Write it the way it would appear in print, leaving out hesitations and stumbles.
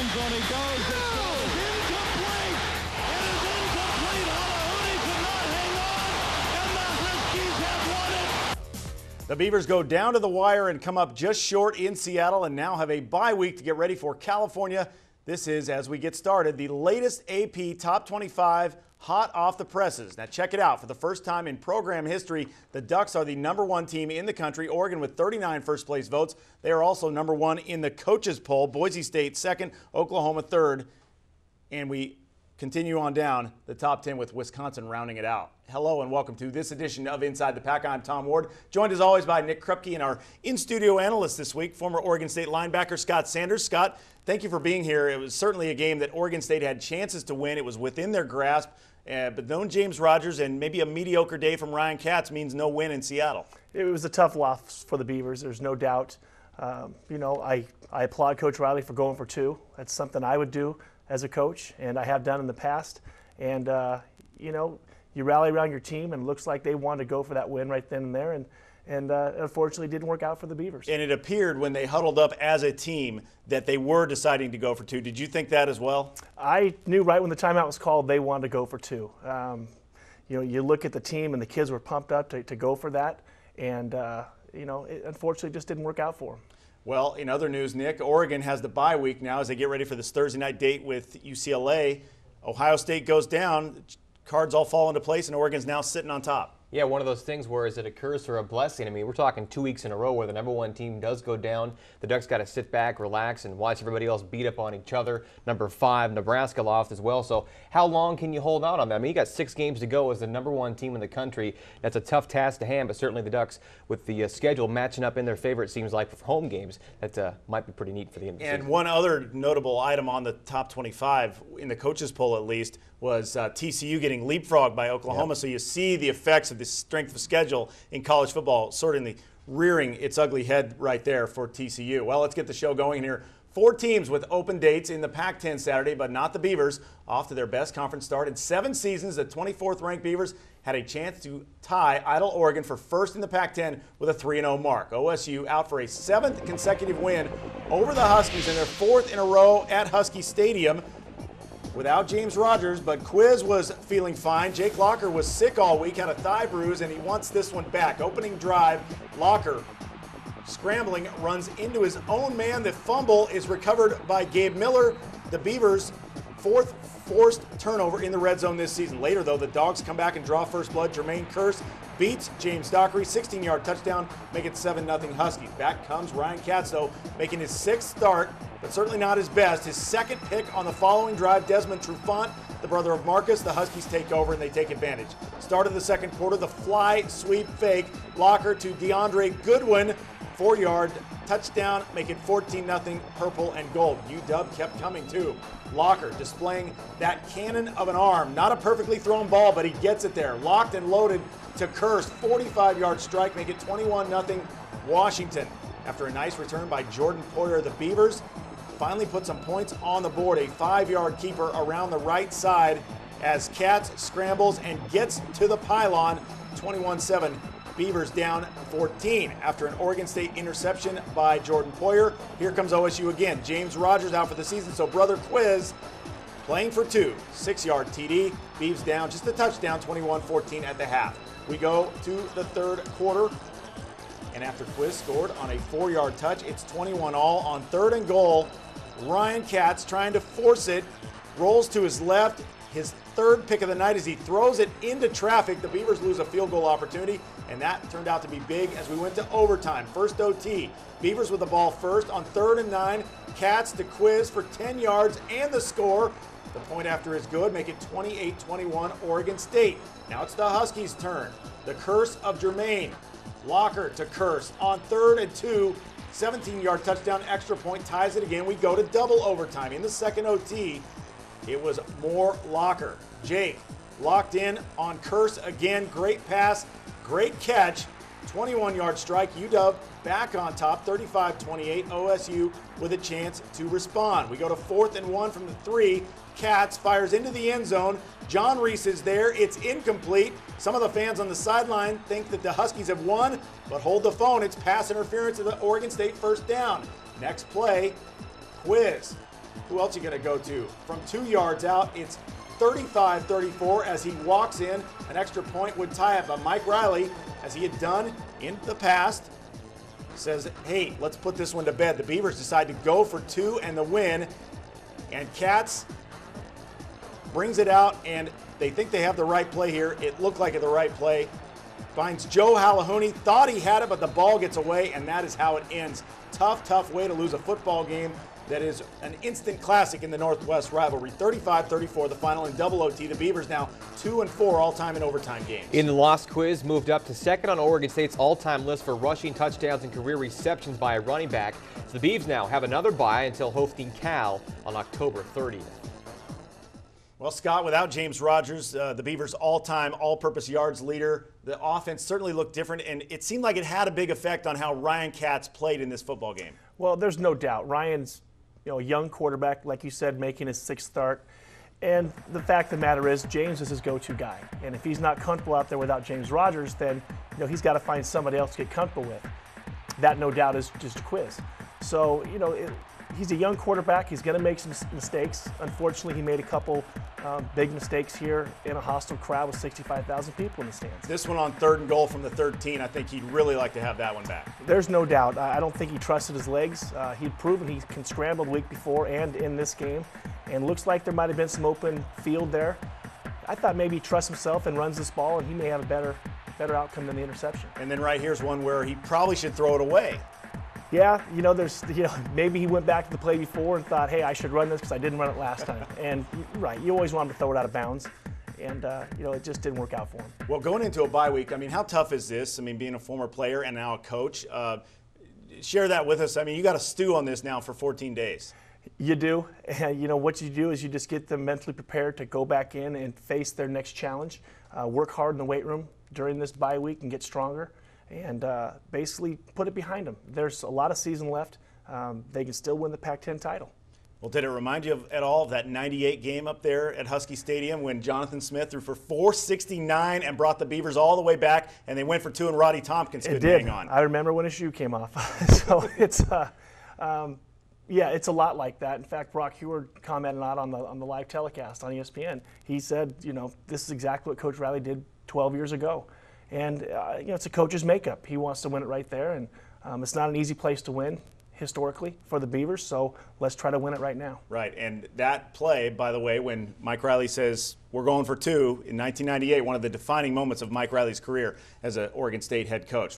end zone. He goes. This throw is incomplete. It is incomplete. Halahouni could not hang on, and the Huskies have won it. The Beavers go down to the wire and come up just short in Seattle and now have a bye week to get ready for California. This is, as we get started, the latest AP Top 25 hot off the presses. Now check it out. For the first time in program history, the Ducks are the #1 team in the country. Oregon with 39 first place votes. They are also #1 in the coaches poll. Boise State second, Oklahoma third. And we continue on down the top 10 with Wisconsin rounding it out. Hello and welcome to this edition of Inside the Pac. I'm Tom Ward, joined as always by Nick Krupke and our in-studio analyst this week, former Oregon State linebacker Scott Sanders. Scott, thank you for being here. It was certainly a game that Oregon State had chances to win. It was within their grasp, but no James Rogers and maybe a mediocre day from Ryan Katz means no win in Seattle. It was a tough loss for the Beavers, there's no doubt. I applaud Coach Riley for going for two. That's something I would do as a coach, and I have done in the past. And, you rally around your team, and it looks like they wanted to go for that win right then and there, and unfortunately didn't work out for the Beavers. And it appeared when they huddled up as a team that they were deciding to go for two. Did you think that as well? I knew right when the timeout was called they wanted to go for two. You look at the team, and the kids were pumped up to go for that, and, it unfortunately just didn't work out for them. Well, in other news, Nick, Oregon has the bye week now as they get ready for this Thursday night date with UCLA. Ohio State goes down, cards all fall into place, and Oregon's now sitting on top. Yeah, one of those things where is it a curse or a blessing? I mean, we're talking 2 weeks in a row where the #1 team does go down. The Ducks got to sit back, relax, and watch everybody else beat up on each other. #5, Nebraska lost as well. So how long can you hold out on that? I mean, you got 6 games to go as the #1 team in the country. That's a tough task to hand, but certainly the Ducks, with the schedule matching up in their favor, it seems like, for home games, that might be pretty neat for the end of the season. And one other notable item on the top 25, in the coaches poll at least, was TCU getting leapfrogged by Oklahoma. Yep. So you see the effects of the strength of schedule in college football certainly rearing its ugly head right there for TCU. Well, let's get the show going here. 4 teams with open dates in the Pac-10 Saturday, but not the Beavers. Off to their best conference start in 7 seasons, the 24th-ranked Beavers had a chance to tie Idle Oregon for first in the Pac-10 with a 3-0 mark. OSU out for a 7th consecutive win over the Huskies in their 4th in a row at Husky Stadium. Without James Rogers, but Quiz was feeling fine. Jake Locker was sick all week, had a thigh bruise, and he wants this one back. Opening drive, Locker scrambling, runs into his own man. The fumble is recovered by Gabe Miller. The Beavers' 4th forced turnover in the red zone this season. Later, though, the Dogs come back and draw first blood. Jermaine Kearse beats James Dockery, 16-yard touchdown, make it 7-0 Huskies. Back comes Ryan Katz, though, making his 6th start, but certainly not his best. His 2nd pick on the following drive, Desmond Trufant, the brother of Marcus. The Huskies take over and they take advantage. Start of the second quarter, the fly sweep fake. Locker to DeAndre Goodwin, 4-yard touchdown, make it 14-0 purple and gold. UW kept coming too. Locker displaying that cannon of an arm. Not a perfectly thrown ball, but he gets it there. Locked and loaded to Kearse, 45-yard strike, make it 21-0 Washington. After a nice return by Jordan Poyer, the Beavers finally put some points on the board. A 5-yard keeper around the right side as Katz scrambles and gets to the pylon. 21-7. Beavers down 14 after an Oregon State interception by Jordan Poyer. Here comes OSU again. James Rogers out for the season, so brother Quiz playing for 2. 6-yard TD. Beavs down just a touchdown, 21-14 at the half. We go to the 3rd quarter, and after Quiz scored on a 4-yard touch, it's 21-all on 3rd and goal. Ryan Katz trying to force it, rolls to his left. His 3rd pick of the night as he throws it into traffic. The Beavers lose a field goal opportunity, and that turned out to be big as we went to overtime. First OT. Beavers with the ball first on 3rd and 9. Katz to Quiz for 10 yards and the score. The point after is good, make it 28-21 Oregon State. Now it's the Huskies' turn. The curse of Jermaine. Locker to Kearse on 3rd and 2. 17-yard touchdown, extra point, ties it again. We go to double overtime. In the second OT, it was more Locker. Jake locked in on Kearse again. Great pass, great catch. 21-yard strike. UW back on top, 35-28. OSU with a chance to respond. We go to 4th and 1 from the 3. Katz fires into the end zone. John Reese is there. It's incomplete. Some of the fans on the sideline think that the Huskies have won, but hold the phone. It's pass interference of the Oregon State first down. Next play, Quiz Who else are you going to go to? From 2 yards out, it's 35-34 as he walks in. An extra point would tie it, but Mike Riley, as he had done in the past, says, hey, let's put this one to bed. The Beavers decide to go for 2 and the win. And Katz brings it out, and they think they have the right play here. It looked like the right play. Finds Joe Halahuni, thought he had it, but the ball gets away, and that is how it ends. Tough way to lose a football game that is an instant classic in the Northwest rivalry. 35-34, the final in double OT. The Beavers now 2-4 all-time in overtime games. In the loss quiz, moved up to second on Oregon State's all-time list for rushing touchdowns and career receptions by a running back. So the Beavs now have another bye until hosting Cal on October 30th. Well, Scott, without James Rogers, the Beavers' all-time all-purpose yards leader, the offense certainly looked different, and it seemed like it had a big effect on how Ryan Katz played in this football game. Well, there's no doubt. Ryan's a young quarterback, like you said, making his 6th start. And the fact of the matter is, James is his go-to guy. And if he's not comfortable out there without James Rogers, then he's got to find somebody else to get comfortable with. That, no doubt, is just a quiz. So, he's a young quarterback. He's going to make some mistakes. Unfortunately, he made a couple big mistakes here in a hostile crowd with 65,000 people in the stands. This one on 3rd and goal from the 13, I think he'd really like to have that one back. There's no doubt. I don't think he trusted his legs. He'd proven he can scramble the week before and in this game. And looks like there might have been some open field there. I thought maybe he trusts himself and runs this ball, and he may have a better outcome than the interception. And then right here's one where he probably should throw it away. Yeah, maybe he went back to the play before and thought, hey, I should run this because I didn't run it last time. And right, you always want him to throw it out of bounds. And, it just didn't work out for him. Well, going into a bye week, how tough is this? Being a former player and now a coach, share that with us. You got to stew on this now for 14 days. You do. And, what you do is you just get them mentally prepared to go back in and face their next challenge, work hard in the weight room during this bye week and get stronger. And basically put it behind them. There's a lot of season left. They can still win the Pac-10 title. Well, did it remind you at all of that 98 game up there at Husky Stadium when Jonathan Smith threw for 469 and brought the Beavers all the way back, and they went for 2 and Roddy Tompkins couldn't hang on? I remember when his shoe came off. So it's it's a lot like that. In fact, Brock Heward commented on the live telecast on ESPN. He said, this is exactly what Coach Riley did 12 years ago. And, it's a coach's makeup. He wants to win it right there. And it's not an easy place to win historically for the Beavers, so let's try to win it right now. Right, and that play, by the way, when Mike Riley says, we're going for 2, in 1998, one of the defining moments of Mike Riley's career as an Oregon State head coach.